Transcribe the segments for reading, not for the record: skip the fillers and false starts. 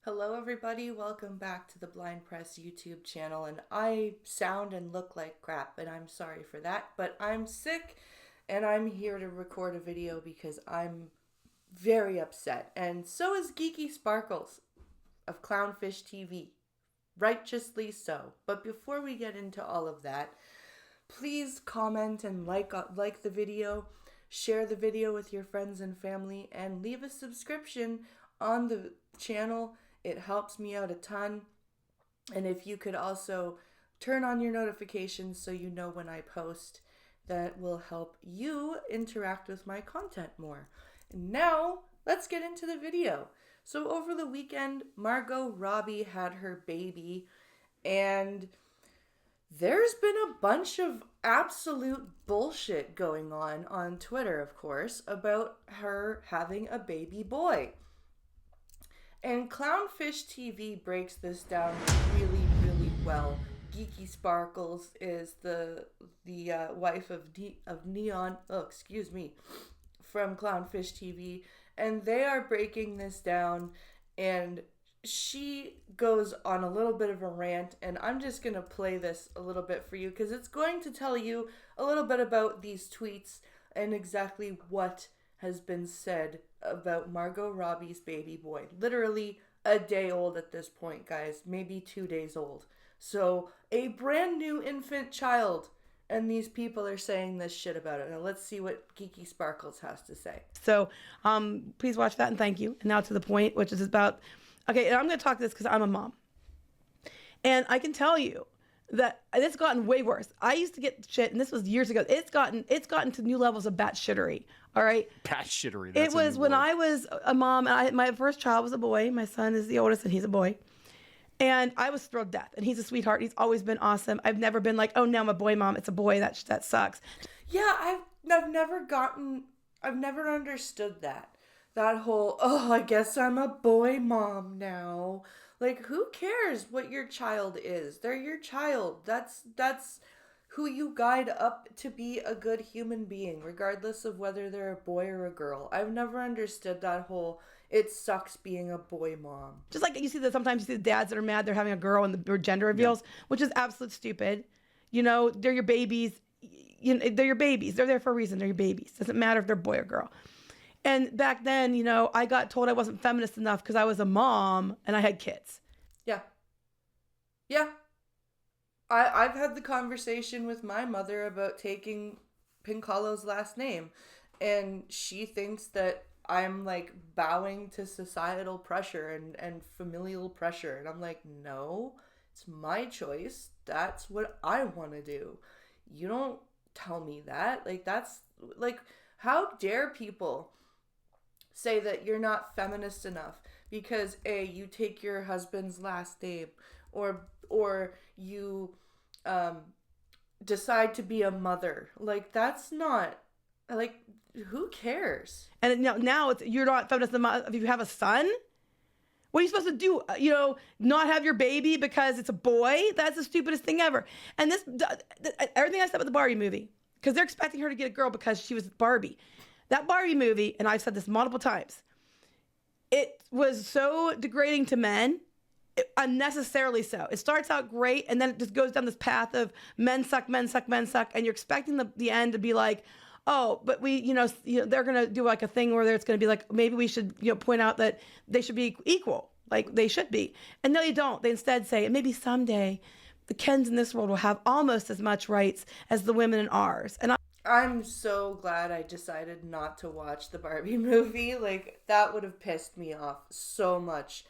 Hello everybody, welcome back to the Blind Press YouTube channel, and I sound and look like crap and I'm sorry for that, but I'm sick and I'm here to record a video because I'm very upset, and so is Geeky Sparkles of Clownfish TV, righteously so. But before we get into all of that, please comment and like the video, share the video with your friends and family, and leave a subscription on the channel. It helps me out a ton. And if you could also turn on your notifications so you know when I post, that will help you interact with my content more. And now, let's get into the video. So over the weekend, Margot Robbie had her baby, and there's been a bunch of absolute bullshit going on Twitter, of course, about her having a baby boy. And Clownfish TV breaks this down really, really well. Geeky Sparkles is the wife of Neon, from Clownfish TV, and they are breaking this down, and she goes on a little bit of a rant, and I'm just going to play this a little bit for you because it's going to tell you a little bit about these tweets and exactly what has been said about Margot Robbie's baby boy. Literally a day old at this point, guys. Maybe 2 days old. So, a brand new infant child. And these people are saying this shit about it. Now let's see what Geeky Sparkles has to say. So please watch that and thank you. And now to the point, which is about, okay, and I'm going to talk this because I'm a mom. And I can tell you that it's gotten way worse. I used to get shit, and this was years ago. It's gotten to new levels of batshittery. All right. Batshittery. It was when I was a mom, and my first child was a boy. My son is the oldest, and he's a boy. And I was thrilled to death. And he's a sweetheart. He's always been awesome. I've never been like, oh, now I'm a boy mom. It's a boy. That sucks. Yeah, I've never understood that. That whole, oh, I guess I'm a boy mom now. Like, who cares what your child is? They're your child. That's who you guide up to be a good human being, regardless of whether they're a boy or a girl. I've never understood that whole, it sucks being a boy mom. Just like you see that sometimes you see the dads that are mad they're having a girl and the gender reveals, which is absolute stupid. You know, they're your babies. They're your babies. They're there for a reason. They're your babies. Doesn't matter if they're boy or girl. And back then, you know, I got told I wasn't feminist enough because I was a mom and I had kids. Yeah. Yeah. I've had the conversation with my mother about taking Pincalo's last name, and she thinks that I'm like bowing to societal pressure and familial pressure. And I'm like, no, it's my choice. That's what I want to do. You don't tell me that. Like, that's like, how dare people say that you're not feminist enough because you take your husband's last name, or you decide to be a mother. Like, that's not, like, who cares? And now it's, you're not feminist enough if you have a son. What are you supposed to do? Not have your baby because it's a boy? That's the stupidest thing ever. And this, everything I said about the Barbie movie, because they're expecting her to get a girl because she was Barbie. That Barbie movie, and I've said this multiple times, it was so degrading to men, unnecessarily so. It starts out great, and then it just goes down this path of men suck, men suck, men suck, and you're expecting the end to be like, oh, but they're going to do like a thing where it's going to be like, maybe we should, point out that they should be equal, like they should be. And no, they don't. They instead say, and maybe someday the Kens in this world will have almost as much rights as the women in ours. And I'm so glad I decided not to watch the Barbie movie. Like, that would have pissed me off so much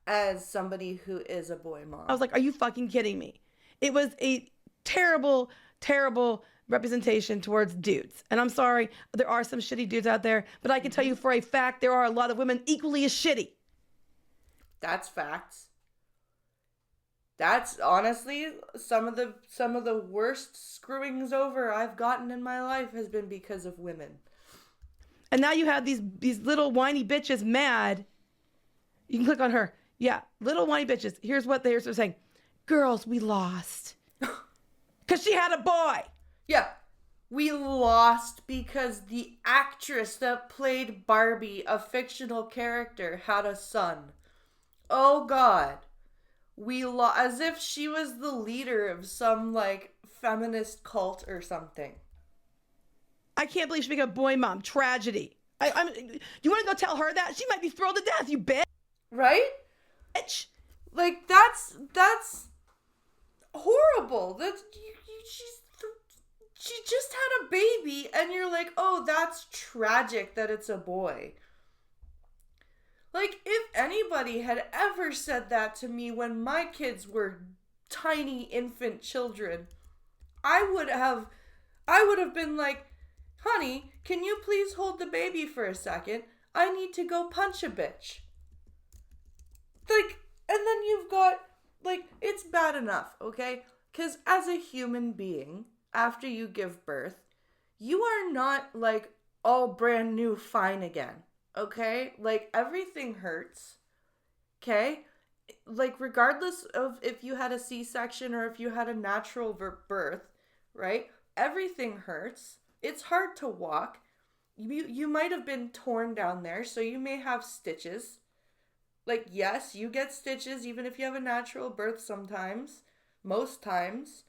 as somebody who is a boy mom. I was like, are you fucking kidding me? It was a terrible, terrible representation towards dudes. And I'm sorry, there are some shitty dudes out there, but I can tell you for a fact there are a lot of women equally as shitty. That's facts. That's honestly some of the worst screwings over I've gotten in my life has been because of women. And now you have these little whiny bitches mad. You can click on her. Yeah, little whiny bitches. Here's what they're saying. Girls, we lost. Because she had a boy. Yeah. We lost because the actress that played Barbie, a fictional character, had a son. Oh God. As if she was the leader of some like feminist cult or something. I can't believe she's making a boy mom. Tragedy. You want to go tell her that? She might be thrilled to death, you bitch. Right? Like that's horrible. That's she just had a baby and you're like, "Oh, that's tragic that it's a boy." Like, if anybody had ever said that to me when my kids were tiny infant children, I would have been like, "Honey, can you please hold the baby for a second? I need to go punch a bitch." Like, and then you've got, like, it's bad enough, okay? Because as a human being, after you give birth, you are not, like, all brand new fine again, okay? Like, everything hurts, okay? Like, regardless of if you had a C-section or if you had a natural birth, right? Everything hurts. It's hard to walk. You might have been torn down there, so you may have stitches. Like, yes, you get stitches even if you have a natural birth sometimes. Most times.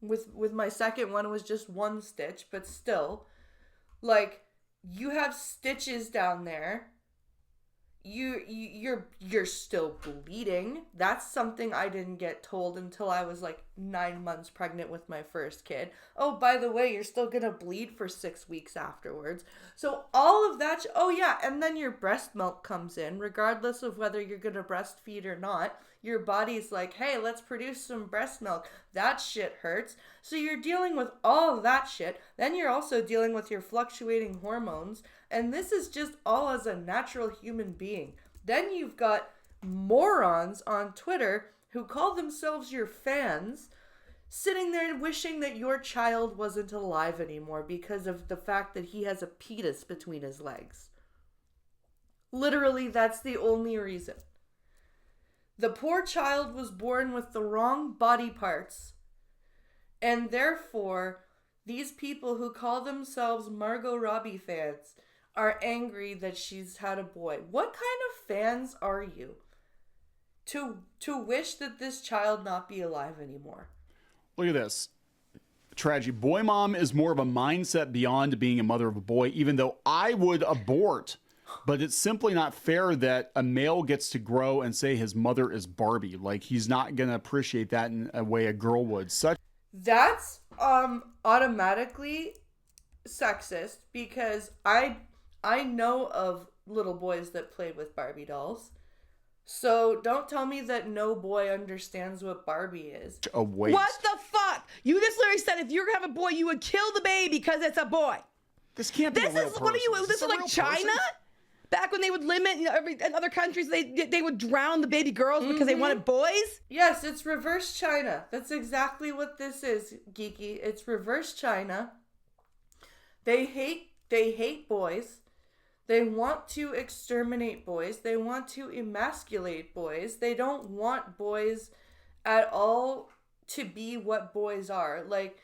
With my second one, it was just one stitch, but still. Like, you have stitches down there. You're still bleeding. That's something I didn't get told until I was like 9 months pregnant with my first kid. Oh, by the way, you're still gonna bleed for 6 weeks afterwards. So all of that. Oh yeah, and then your breast milk comes in, regardless of whether you're gonna breastfeed or not. Your body's like, hey, let's produce some breast milk. That shit hurts. So you're dealing with all of that shit. Then you're also dealing with your fluctuating hormones. And this is just all as a natural human being. Then you've got morons on Twitter who call themselves your fans, sitting there wishing that your child wasn't alive anymore because of the fact that he has a penis between his legs. Literally, that's the only reason. The poor child was born with the wrong body parts. And therefore, these people who call themselves Margot Robbie fans are angry that she's had a boy. What kind of fans are you to wish that this child not be alive anymore? Look at this. Tragedy. Boy mom is more of a mindset beyond being a mother of a boy, even though I would abort. But it's simply not fair that a male gets to grow and say his mother is Barbie. Like, he's not going to appreciate that in a way a girl would. That's automatically sexist because I know of little boys that play with Barbie dolls. So don't tell me that no boy understands what Barbie is. A waste. What the fuck? You just literally said if you're gonna have a boy, you would kill the baby because it's a boy. This can't be a real person. What are you? This is like China? Back when they would limit, in other countries, they would drown the baby girls because they wanted boys? Yes, it's reverse China. That's exactly what this is, Geeky. It's reverse China. They hate boys. They want to exterminate boys. They want to emasculate boys. They don't want boys at all to be what boys are. Like,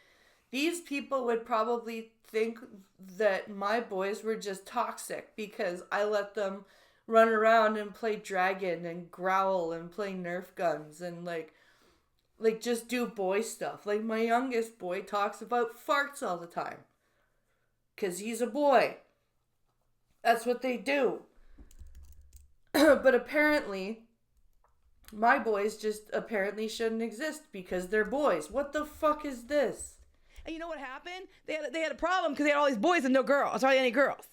these people would probably think that my boys were just toxic because I let them run around and play dragon and growl and play Nerf guns and like just do boy stuff. Like, my youngest boy talks about farts all the time because he's a boy. That's what they do. But apparently, my boys just apparently shouldn't exist because they're boys. What the fuck is this? And you know what happened? They had a problem because they had all these boys and no girls. Hardly any girls.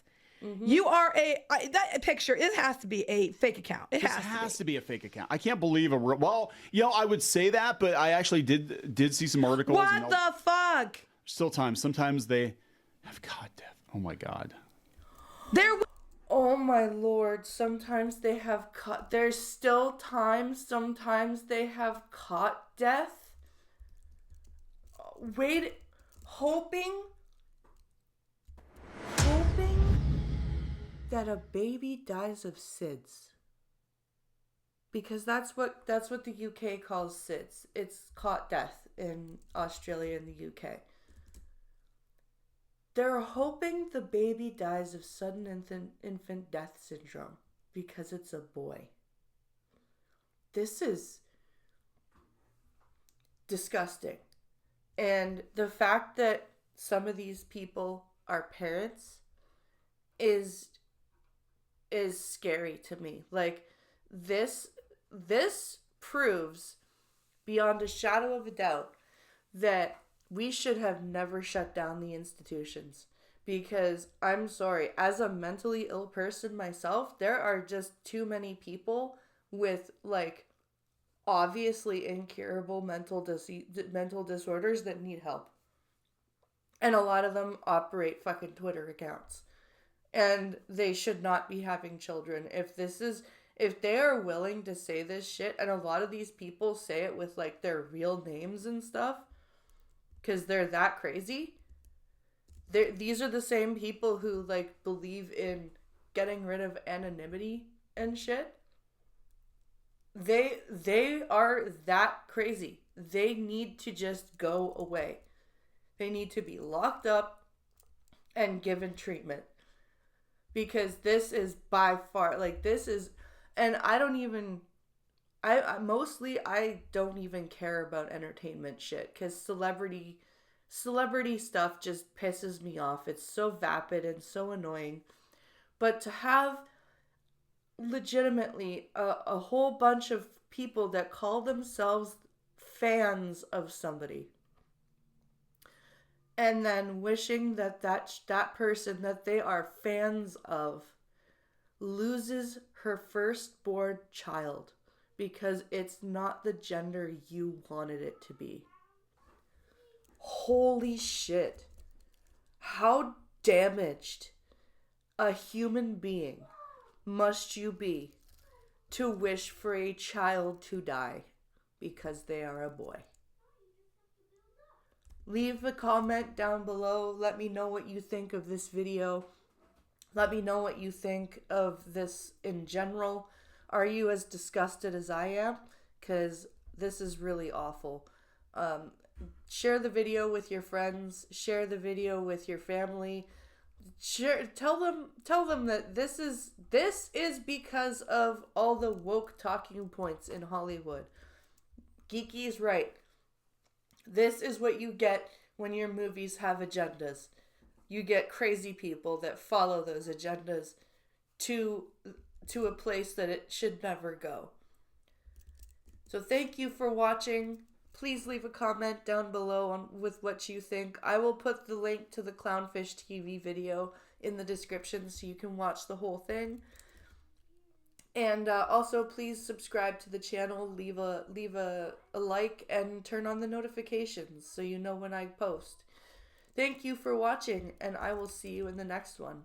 Mm-hmm. You are that picture. It has to be a fake account. It has to be a fake account. I can't believe I would say that, but I actually did see some articles. What the fuck? Still times. Sometimes they have caught death. Oh my God. Oh my Lord. Sometimes they have caught. There's still times. Sometimes they have caught death. Wait. Hoping that a baby dies of SIDS. Because that's what the UK calls SIDS. It's caught death in Australia and the UK. They're hoping the baby dies of sudden infant death syndrome because it's a boy. this is disgusting. And the fact that some of these people are parents is scary to me. Like, this proves beyond a shadow of a doubt that we should have never shut down the institutions. Because I'm sorry, as a mentally ill person myself, there are just too many people with, like, obviously incurable mental disorders that need help. And a lot of them operate fucking Twitter accounts. And they should not be having children. If they are willing to say this shit, and a lot of these people say it with, like, their real names and stuff, because they're that crazy. These are the same people who, like, believe in getting rid of anonymity and shit. They are that crazy. They need to just go away. They need to be locked up and given treatment. Because this is by far, like, this is, and I don't even care about entertainment shit, because celebrity stuff just pisses me off. It's so vapid and so annoying. But to have legitimately a whole bunch of people that call themselves fans of somebody, and then wishing that person that they are fans of loses her firstborn child because it's not the gender you wanted it to be. Holy shit. How damaged a human being must you be to wish for a child to die because they are a boy? Leave a comment down below. Let me know what you think of this video. Let me know what you think of this in general. Are you as disgusted as I am? Because this is really awful. Share the video with your friends. Share the video with your family. Tell them that this is because of all the woke talking points in Hollywood. Geeky is right. This is what you get when your movies have agendas. You get crazy people that follow those agendas to a place that it should never go. So thank you for watching. Please leave a comment down below with what you think. I will put the link to the Clownfish TV video in the description so you can watch the whole thing. And also, please subscribe to the channel, leave a like, and turn on the notifications so you know when I post. Thank you for watching, and I will see you in the next one.